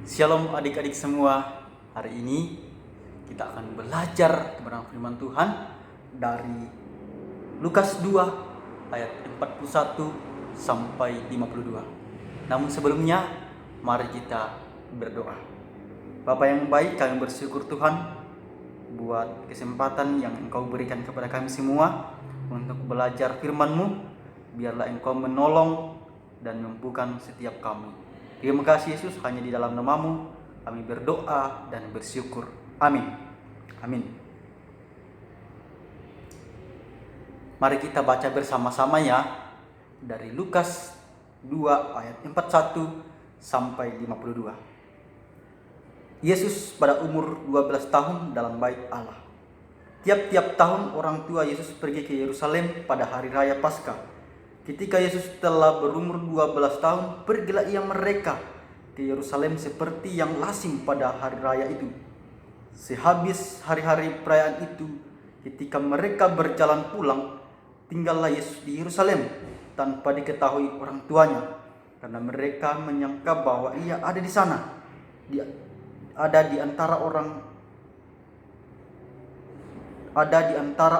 Shalom adik-adik semua. Hari ini kita akan belajar kebenaran firman Tuhan dari Lukas 2 ayat 41 sampai 52. Namun sebelumnya mari kita berdoa. Bapa yang baik, kami bersyukur Tuhan buat kesempatan yang Engkau berikan kepada kami semua untuk belajar firman-Mu. Biarlah Engkau menolong dan memampukan setiap kami. Terima kasih Yesus, hanya di dalam nama-Mu kami berdoa dan bersyukur. Amin. Amin. Mari kita baca bersama-sama ya dari Lukas 2 ayat 41 sampai 52. Yesus pada umur 12 tahun dalam bait Allah. Tiap-tiap tahun orang tua Yesus pergi ke Yerusalem pada hari raya Paskah. Ketika Yesus telah berumur 12 tahun, pergilah ia mereka ke Yerusalem seperti yang lazim pada hari raya itu. Sehabis hari-hari perayaan itu, ketika mereka berjalan pulang, tinggallah Yesus di Yerusalem tanpa diketahui orang tuanya, karena mereka menyangka bahwa ia ada di sana, ada di antara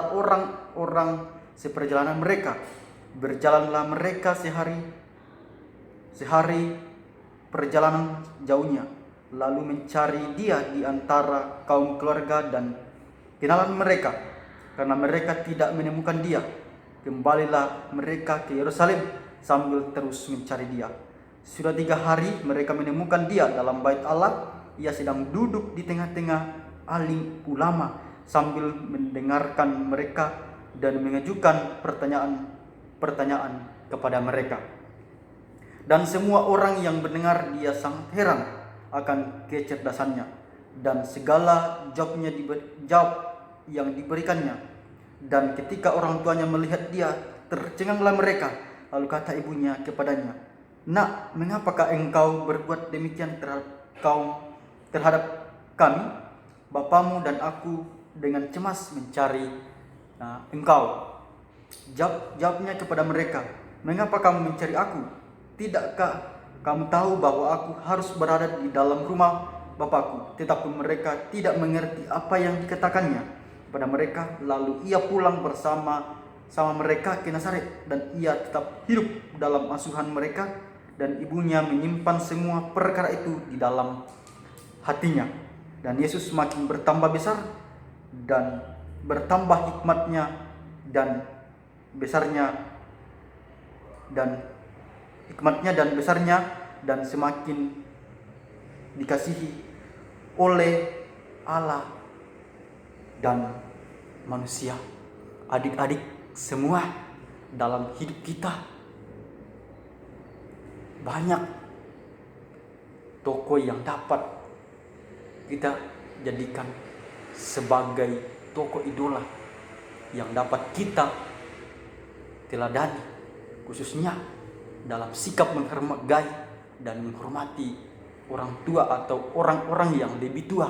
orang-orang seperjalanan mereka. Berjalanlah mereka sehari perjalanan jauhnya, lalu mencari dia di antara kaum keluarga dan kenalan mereka. Karena mereka tidak menemukan dia, kembalilah mereka ke Yerusalem sambil terus mencari dia. Sudah 3 hari mereka menemukan dia dalam bait Allah. Ia sedang duduk di tengah-tengah alim ulama sambil mendengarkan mereka dan mengajukan pertanyaan kepada mereka. Dan semua orang yang mendengar dia sangat heran akan kecerdasannya dan segala jawab yang diberikannya. Dan ketika orang tuanya melihat dia, tercenganglah mereka. Lalu kata ibunya kepadanya, "Nak, mengapakah engkau berbuat demikian terhadap kami? Bapamu dan aku dengan cemas mencari engkau." Jawabnya kepada mereka, "Mengapa kamu mencari aku? Tidakkah kamu tahu bahwa aku harus berada di dalam rumah Bapakku?" Tetapi mereka tidak mengerti apa yang dikatakannya kepada mereka. Lalu ia pulang bersama mereka ke Nazaret, dan ia tetap hidup dalam asuhan mereka, dan ibunya menyimpan semua perkara itu di dalam hatinya. Dan Yesus semakin bertambah besar dan bertambah hikmatnya dan besarnya dan semakin dikasihi oleh Allah dan manusia. Adik-adik semua, dalam hidup kita banyak tokoh yang dapat kita jadikan sebagai tokoh idola yang dapat kita teladani, khususnya dalam sikap menghargai dan menghormati orang tua atau orang-orang yang lebih tua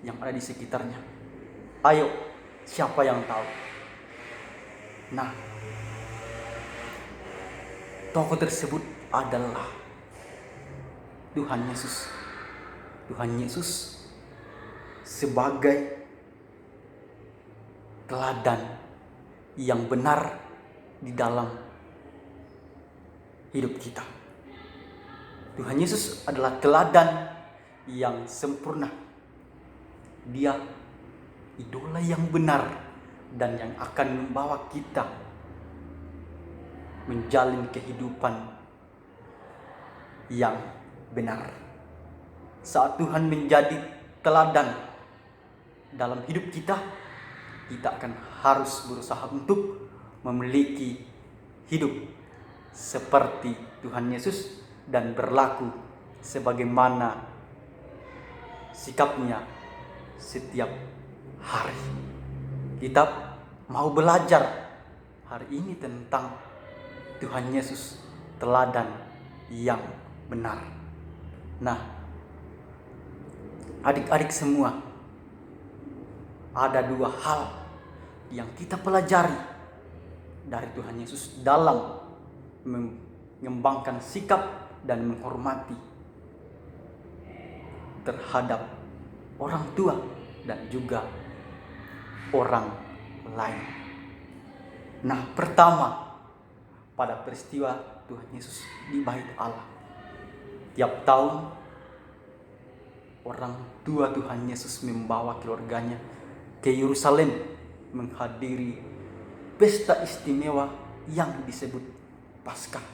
yang ada di sekitarnya. Ayo, siapa yang tahu? Nah, tokoh tersebut adalah Tuhan Yesus. Tuhan Yesus sebagai teladan yang benar di dalam hidup kita. Tuhan Yesus adalah teladan yang sempurna. Dia idola yang benar dan yang akan membawa kita menjalin kehidupan yang benar. Saat Tuhan menjadi teladan dalam hidup kita, kita akan harus berusaha untuk memiliki hidup seperti Tuhan Yesus dan berlaku sebagaimana sikapnya setiap hari. Kita mau belajar hari ini tentang Tuhan Yesus, teladan yang benar. Nah, adik-adik semua, ada 2 hal yang kita pelajari dari Tuhan Yesus dalam mengembangkan sikap dan menghormati terhadap orang tua dan juga orang lain. Nah, pertama, pada peristiwa Tuhan Yesus di Bait Allah. Tiap tahun orang tua Tuhan Yesus membawa keluarganya ke Yerusalem menghadiri pesta istimewa yang disebut Paskah.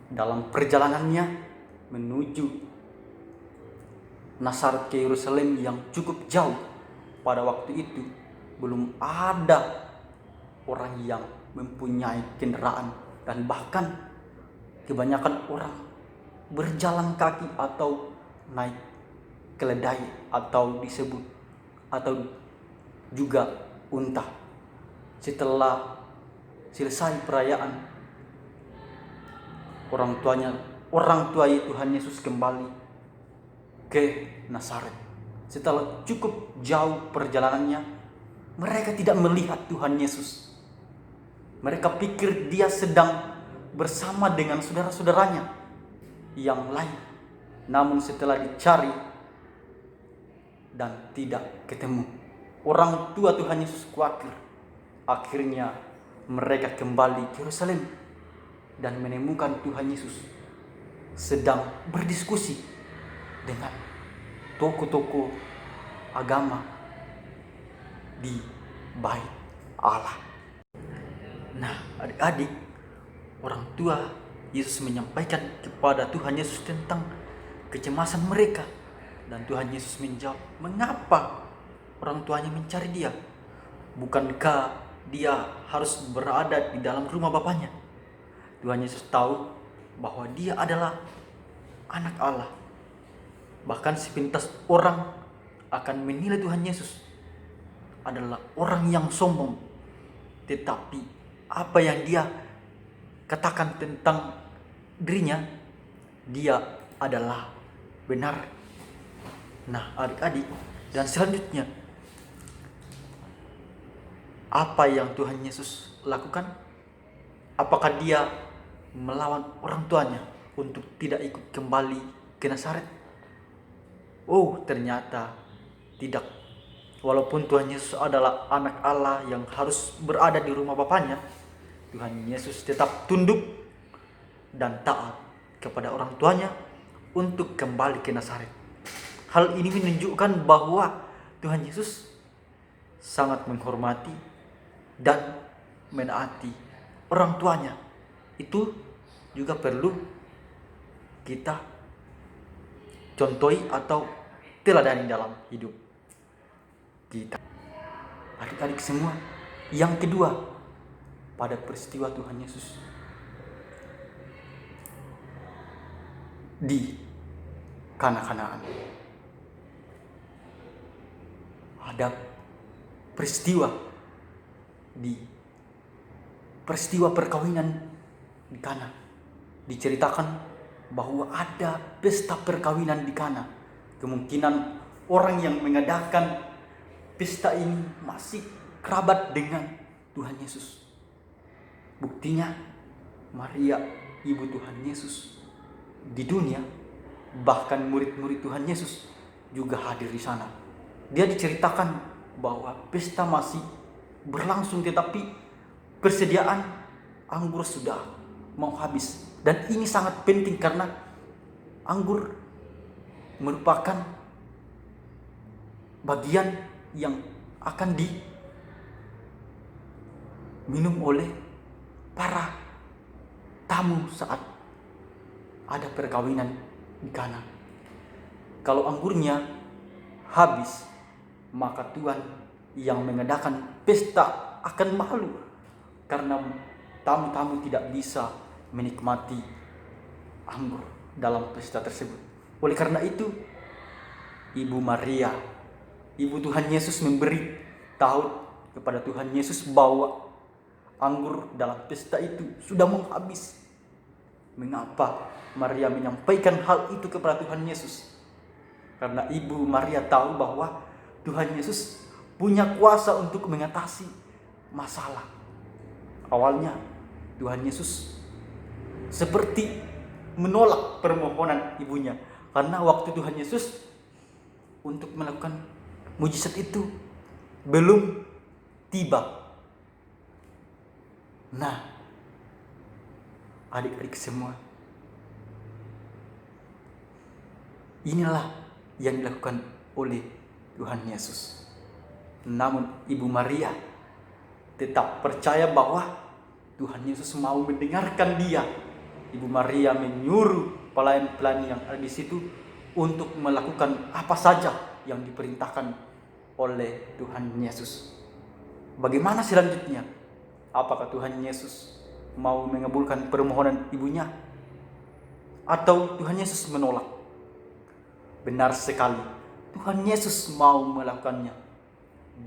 Dalam perjalanannya menuju Nazaret ke Yerusalem yang cukup jauh, pada waktu itu belum ada orang yang mempunyai kendaraan, dan bahkan kebanyakan orang berjalan kaki atau naik keledai atau disebut atau juga unta. Setelah selesai perayaan, orang tua Tuhan Yesus kembali ke Nazaret. Setelah cukup jauh perjalanannya, mereka tidak melihat Tuhan Yesus. Mereka pikir dia sedang bersama dengan saudara-saudaranya yang lain. Namun setelah dicari dan tidak ketemu, orang tua Tuhan Yesus khawatir. Akhirnya mereka kembali ke Yerusalem dan menemukan Tuhan Yesus sedang berdiskusi dengan tokoh-tokoh agama di Bait Allah. Nah, adik-adik, orang tua Yesus menyampaikan kepada Tuhan Yesus tentang kecemasan mereka, dan Tuhan Yesus menjawab, mengapa orang tuanya mencari dia? Bukankah dia harus berada di dalam rumah bapaknya? Tuhan Yesus tahu bahwa dia adalah anak Allah. Bahkan sepintas orang akan menilai Tuhan Yesus adalah orang yang sombong. Tetapi apa yang dia katakan tentang dirinya, dia adalah benar. Nah, adik-adik, dan selanjutnya apa yang Tuhan Yesus lakukan? Apakah dia melawan orang tuanya untuk tidak ikut kembali ke Nazaret? Oh, ternyata tidak. Walaupun Tuhan Yesus adalah anak Allah yang harus berada di rumah Bapaknya, Tuhan Yesus tetap tunduk dan taat kepada orang tuanya untuk kembali ke Nazaret. Hal ini menunjukkan bahwa Tuhan Yesus sangat menghormati dan menaati orang tuanya. Itu juga perlu kita contohi atau teladani dalam hidup kita. Adik-adik semua, yang kedua, pada peristiwa Tuhan Yesus di Kanaan, ada peristiwa perkawinan di Kana. Diceritakan bahwa ada pesta perkawinan di Kana. Kemungkinan orang yang mengadakan pesta ini masih kerabat dengan Tuhan Yesus. Buktinya Maria, ibu Tuhan Yesus di dunia, bahkan murid-murid Tuhan Yesus juga hadir di sana. Dia diceritakan bahwa pesta masih berlangsung, tetapi persediaan anggur sudah mau habis. Dan ini sangat penting karena anggur merupakan bagian yang akan diminum oleh para tamu saat ada perkawinan di Kana. Kalau anggurnya habis, maka Tuhan yang mengadakan pesta akan malu karena tamu-tamu tidak bisa menikmati anggur dalam pesta tersebut. Oleh karena itu, Ibu Maria, ibu Tuhan Yesus, memberi tahu kepada Tuhan Yesus bahwa anggur dalam pesta itu sudah mau habis. Mengapa Maria menyampaikan hal itu kepada Tuhan Yesus? Karena Ibu Maria tahu bahwa Tuhan Yesus punya kuasa untuk mengatasi masalah. Awalnya Tuhan Yesus seperti menolak permohonan ibunya, karena waktu Tuhan Yesus untuk melakukan mujizat itu belum tiba. Nah, adik-adik semua, inilah yang dilakukan oleh Tuhan Yesus. Namun Ibu Maria tetap percaya bahwa Tuhan Yesus mau mendengarkan dia. Ibu Maria menyuruh pelayan-pelayan yang ada di situ untuk melakukan apa saja yang diperintahkan oleh Tuhan Yesus. Bagaimana selanjutnya? Apakah Tuhan Yesus mau mengabulkan permohonan ibunya? Atau Tuhan Yesus menolak? Benar sekali, Tuhan Yesus mau melakukannya.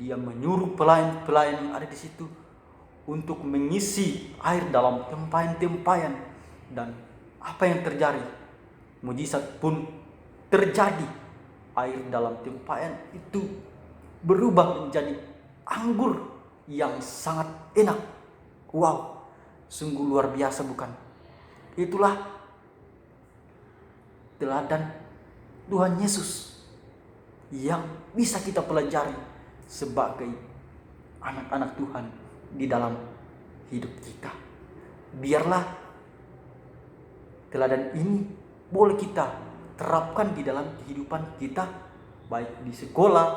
Dia menyuruh pelayan-pelayan yang ada di situ untuk mengisi air dalam tempayan-tempayan. Dan apa yang terjadi? Mujizat pun terjadi. Air dalam tempayan itu berubah menjadi anggur yang sangat enak. Wow, sungguh luar biasa bukan? Itulah teladan Tuhan Yesus yang bisa kita pelajari sebagai anak-anak Tuhan di dalam hidup kita. Biarlah teladan ini boleh kita terapkan di dalam kehidupan kita, baik di sekolah,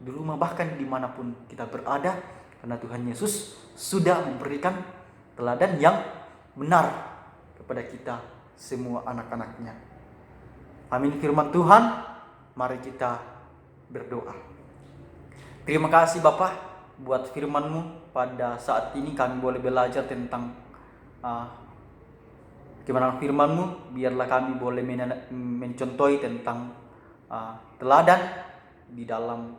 di rumah, bahkan dimanapun kita berada, karena Tuhan Yesus sudah memberikan teladan yang benar kepada kita semua anak-anaknya. Amin firman Tuhan. Mari kita berdoa. Terima kasih Bapak buat firman-Mu. Pada saat ini kami boleh belajar tentang kebenaran firman-Mu. Biarlah kami boleh mencontohi tentang teladan di dalam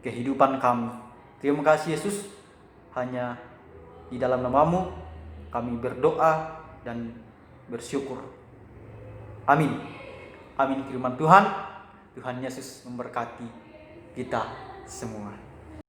kehidupan kami. Terima kasih Yesus. Hanya di dalam nama-Mu kami berdoa dan bersyukur. Amin. Amin firman Tuhan. Tuhan Yesus memberkati kita semua.